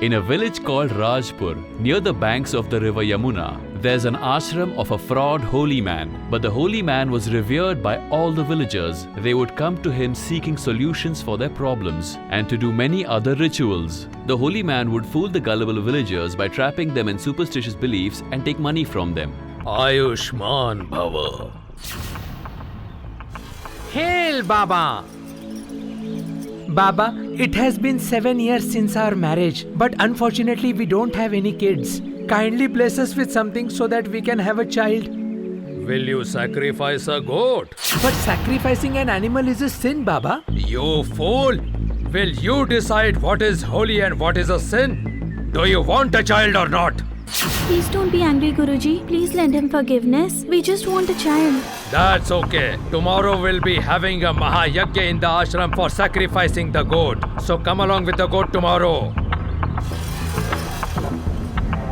In a village called Rajpur, near the banks of the river Yamuna, there's an ashram of a fraud holy man. But the holy man was revered by all the villagers. They would come to him seeking solutions for their problems and to do many other rituals. The holy man would fool the gullible villagers by trapping them in superstitious beliefs and take money from them. Ayushman Bhava. Hail, Baba! Baba, it has been 7 years since our marriage, but unfortunately we don't have any kids. Kindly bless us with something so that we can have a child. Will you sacrifice a goat? But sacrificing an animal is a sin, Baba. You fool! Will you decide what is holy and what is a sin? Do you want a child or not? Please don't be angry, Guruji. Please lend him forgiveness. We just want a child. That's okay. Tomorrow we'll be having a Mahayagya in the ashram for sacrificing the goat. So come along with the goat tomorrow.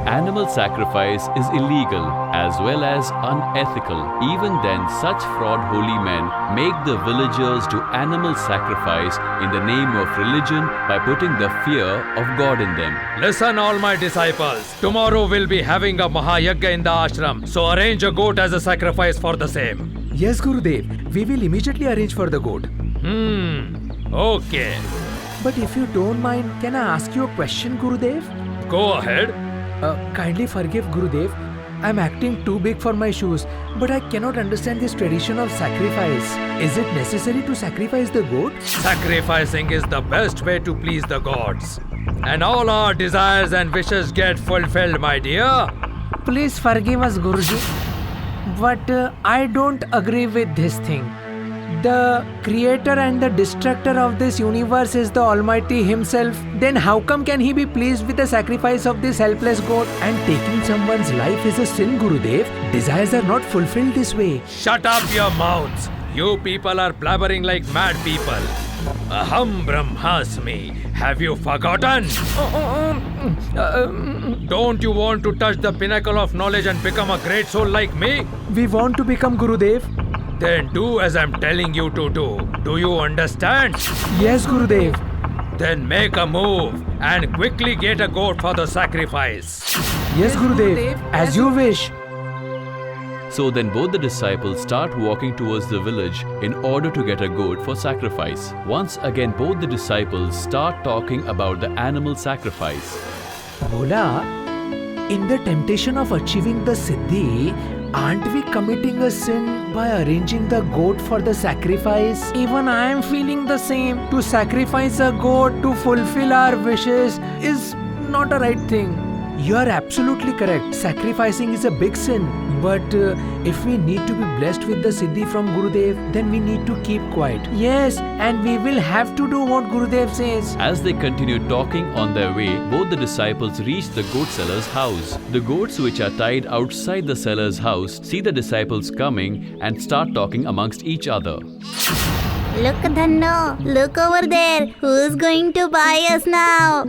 Animal sacrifice is illegal as well as unethical. Even then, such fraud holy men make the villagers do animal sacrifice in the name of religion by putting the fear of God in them. Listen, all my disciples. Tomorrow we'll be having a Mahayagya in the ashram. So arrange a goat as a sacrifice for the same. Yes, Gurudev. We will immediately arrange for the goat. Okay. But if you don't mind, can I ask you a question, Gurudev? Go ahead. Kindly forgive, Gurudev. I'm acting too big for my shoes, but I cannot understand this tradition of sacrifice. Is it necessary to sacrifice the goat? Sacrificing is the best way to please the gods. And all our desires and wishes get fulfilled, my dear. Please forgive us, Guruji. But I don't agree with this thing. The creator and the destructor of this universe is the Almighty Himself. Then how come can He be pleased with the sacrifice of this helpless goat? And taking someone's life is a sin, Gurudev. Desires are not fulfilled this way. Shut up your mouths. You people are blabbering like mad people. Aham Brahmasmi. Have you forgotten? Don't you want to touch the pinnacle of knowledge and become a great soul like me? We want to become Gurudev. Then do as I'm telling you to do. Do you understand? Yes, Gurudev. Then make a move and quickly get a goat for the sacrifice. Yes, Gurudev. As you wish. So then both the disciples start walking towards the village in order to get a goat for sacrifice. Once again, both the disciples start talking about the animal sacrifice. Bhola, in the temptation of achieving the Siddhi, aren't we committing a sin by arranging the goat for the sacrifice? Even I am feeling the same. To sacrifice a goat to fulfill our wishes is not a right thing. You are absolutely correct. Sacrificing is a big sin. But if we need to be blessed with the Siddhi from Gurudev, then we need to keep quiet. Yes, and we will have to do what Gurudev says. As they continue talking on their way, both the disciples reach the goat seller's house. The goats which are tied outside the seller's house see the disciples coming and start talking amongst each other. Look, Dhanno. Look over there. Who's going to buy us now?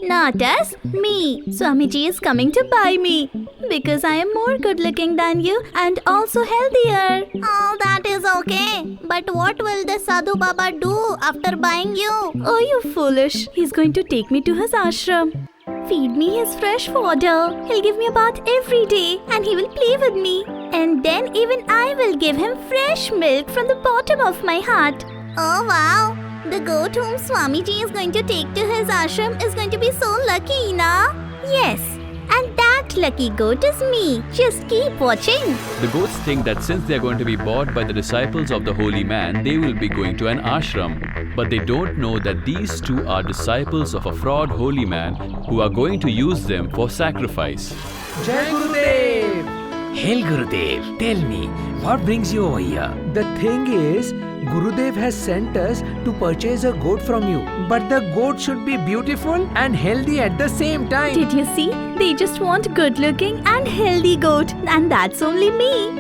Not us, me. Swamiji is coming to buy me. Because I am more good looking than you and also healthier. Oh, that is okay. But what will the Sadhu Baba do after buying you? Oh, you foolish. He's going to take me to his ashram. Feed me his fresh fodder. He'll give me a bath every day and he will play with me. And then even I will give him fresh milk from the bottom of my heart. Oh, wow. The goat whom Swamiji is going to take to his ashram is going to be so lucky, na? Yes, and that lucky goat is me. Just keep watching. The goats think that since they are going to be bought by the disciples of the holy man, they will be going to an ashram. But they don't know that these two are disciples of a fraud holy man who are going to use them for sacrifice. Jai Gurudev! Hail Gurudev, tell me, what brings you over here? The thing is, Gurudev has sent us to purchase a goat from you. But the goat should be beautiful and healthy at the same time. Did you see? They just want good looking and healthy goat. And that's only me.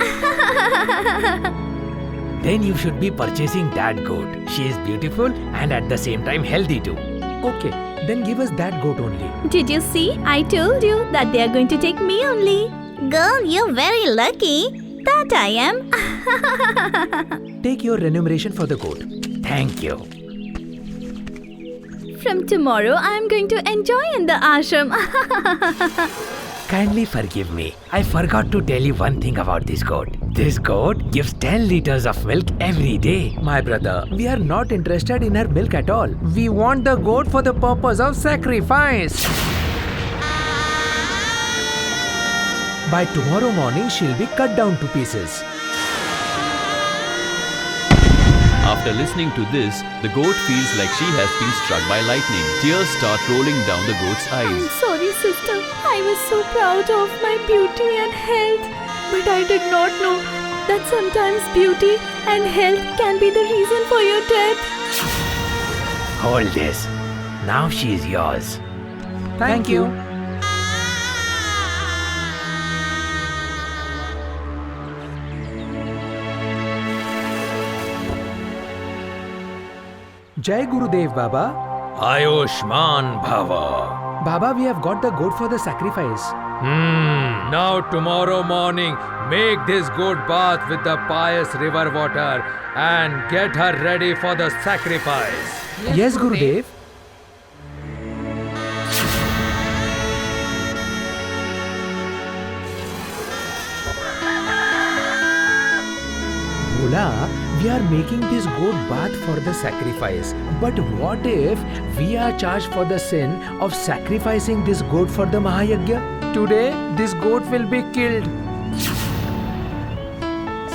Then you should be purchasing that goat. She is beautiful and at the same time healthy too. Okay, then give us that goat only. Did you see? I told you that they are going to take me only. Girl, you're very lucky. That I am. Take your remuneration for the goat. Thank you. from tomorrow I am going to enjoy in the ashram. Kindly forgive me. I forgot to tell you one thing about this goat. This goat gives 10 liters of milk every day. My brother, we are not interested in her milk at all. We want the goat for the purpose of sacrifice. By tomorrow morning, she'll be cut down to pieces. After listening to this, the goat feels like she has been struck by lightning. Tears start rolling down the goat's I'm eyes. sorry, sister. I was so proud of my beauty and health. But I did not know that sometimes beauty and health can be the reason for your death. Hold this. Now she is yours. Thank you. Jai Gurudev, Baba. Ayushman Bhava. Baba, we have got the goat for the sacrifice. Now tomorrow morning, make this goat bath with the pious river water and get her ready for the sacrifice. Yes, Gurudev. Bhola, we are making this goat bath for the sacrifice. But what if we are charged for the sin of sacrificing this goat for the Mahayagya? Today, this goat will be killed.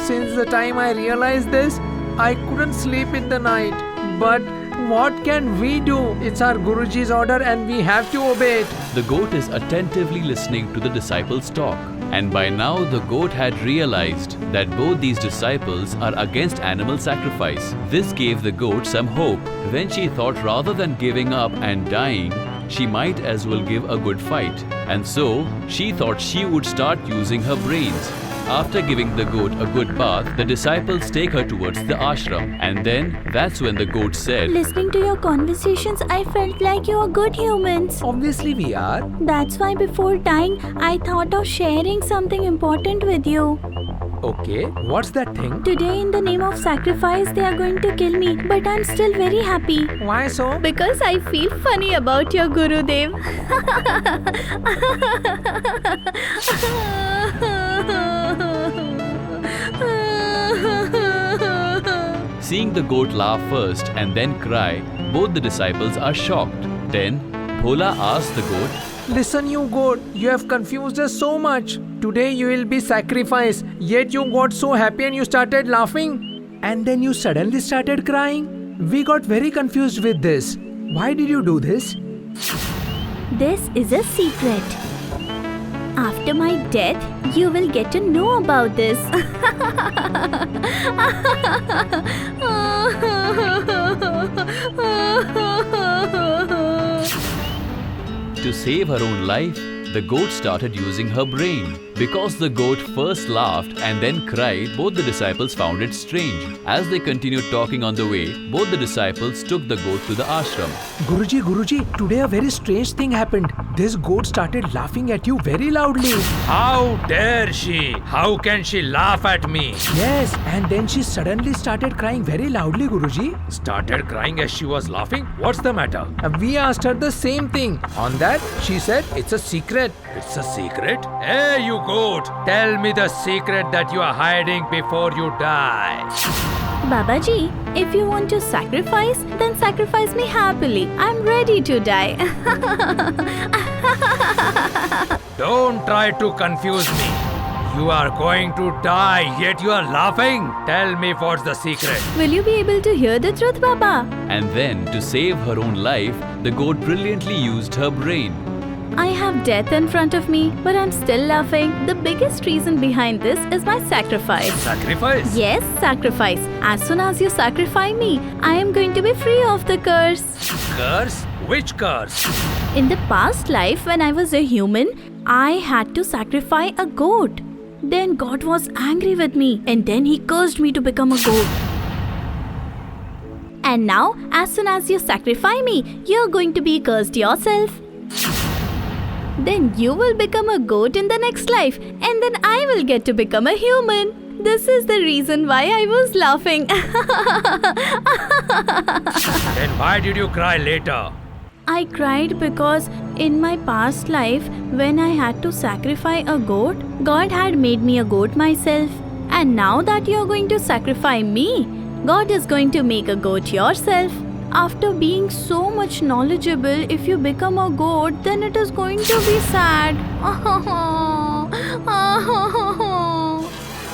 Since the time I realized this, I couldn't sleep in the night. But what can we do? It's our Guruji's order and we have to obey it. The goat is attentively listening to the disciples' talk. And by now the goat had realized that both these disciples are against animal sacrifice. This gave the goat some hope. Then she thought rather than giving up and dying, she might as well give a good fight. And so she thought she would start using her brains. After giving the goat a good bath, the disciples take her towards the ashram. And then that's when the goat said, Listening to your conversations, I felt like you are good humans. Obviously we are. That's why before dying, I thought of sharing something important with you. Okay, what's that thing? Today, in the name of sacrifice, they are going to kill me. But I'm still very happy. Why so? Because I feel funny about your Gurudev. Seeing the goat laugh first and then cry, both the disciples are shocked. Then Bhola asked the goat, Listen, you goat, you have confused us so much. Today you will be sacrificed, yet you got so happy and you started laughing. And then you suddenly started crying. We got very confused with this. Why did you do this? This is a secret. After my death, you will get to know about this. To save her own life, the goat started using her brain. Because the goat first laughed and then cried, both the disciples found it strange. As they continued talking on the way, both the disciples took the goat to the ashram. Guruji, today a very strange thing happened. This goat started laughing at you very loudly. How dare she? How can she laugh at me? Yes, and then she suddenly started crying very loudly, Guruji. Started crying as she was laughing? What's the matter? We asked her the same thing. On that, she said it's a secret. It's a secret? Hey, you goat! Tell me the secret that you are hiding before you die. Babaji, if you want to sacrifice, then sacrifice me happily. I'm ready to die. Don't try to confuse me. You are going to die, yet you are laughing. Tell me what's the secret. Will you be able to hear the truth, Baba? And then, to save her own life, the goat brilliantly used her brain. I have death in front of me, but I'm still laughing. The biggest reason behind this is my sacrifice. Sacrifice? Yes, sacrifice. As soon as you sacrifice me, I am going to be free of the curse. Curse? Which curse? In the past life, when I was a human, I had to sacrifice a goat. Then God was angry with me, and then He cursed me to become a goat. And now, as soon as you sacrifice me, you're going to be cursed yourself. Then you will become a goat in the next life, and then I will get to become a human. This is the reason why I was laughing. Then why did you cry later? I cried because in my past life, when I had to sacrifice a goat, God had made me a goat myself. And now that you're going to sacrifice me, God is going to make a goat yourself. After being so much knowledgeable, if you become a goat, then it is going to be sad.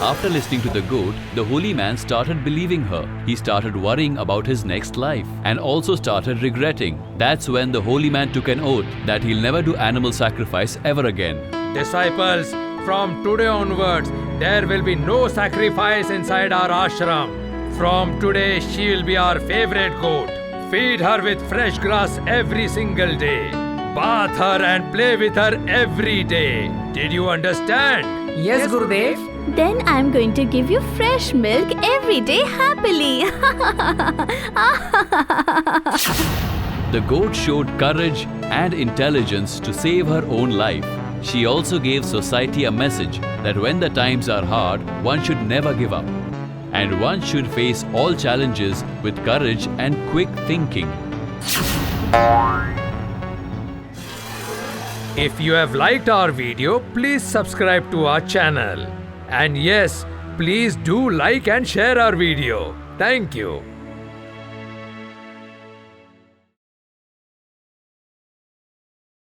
After listening to the goat, the holy man started believing her. He started worrying about his next life and also started regretting. That's when the holy man took an oath that he'll never do animal sacrifice ever again. Disciples, from today onwards, there will be no sacrifice inside our ashram. From today, she will be our favorite goat. Feed her with fresh grass every single day. Bath her and play with her every day. Did you understand? Yes, Gurudev. Then I'm going to give you fresh milk every day happily. The goat showed courage and intelligence to save her own life. She also gave society a message that when the times are hard, one should never give up. And one should face all challenges with courage and quick thinking. If you have liked our video, please subscribe to our channel. And yes, please do like and share our video. Thank you.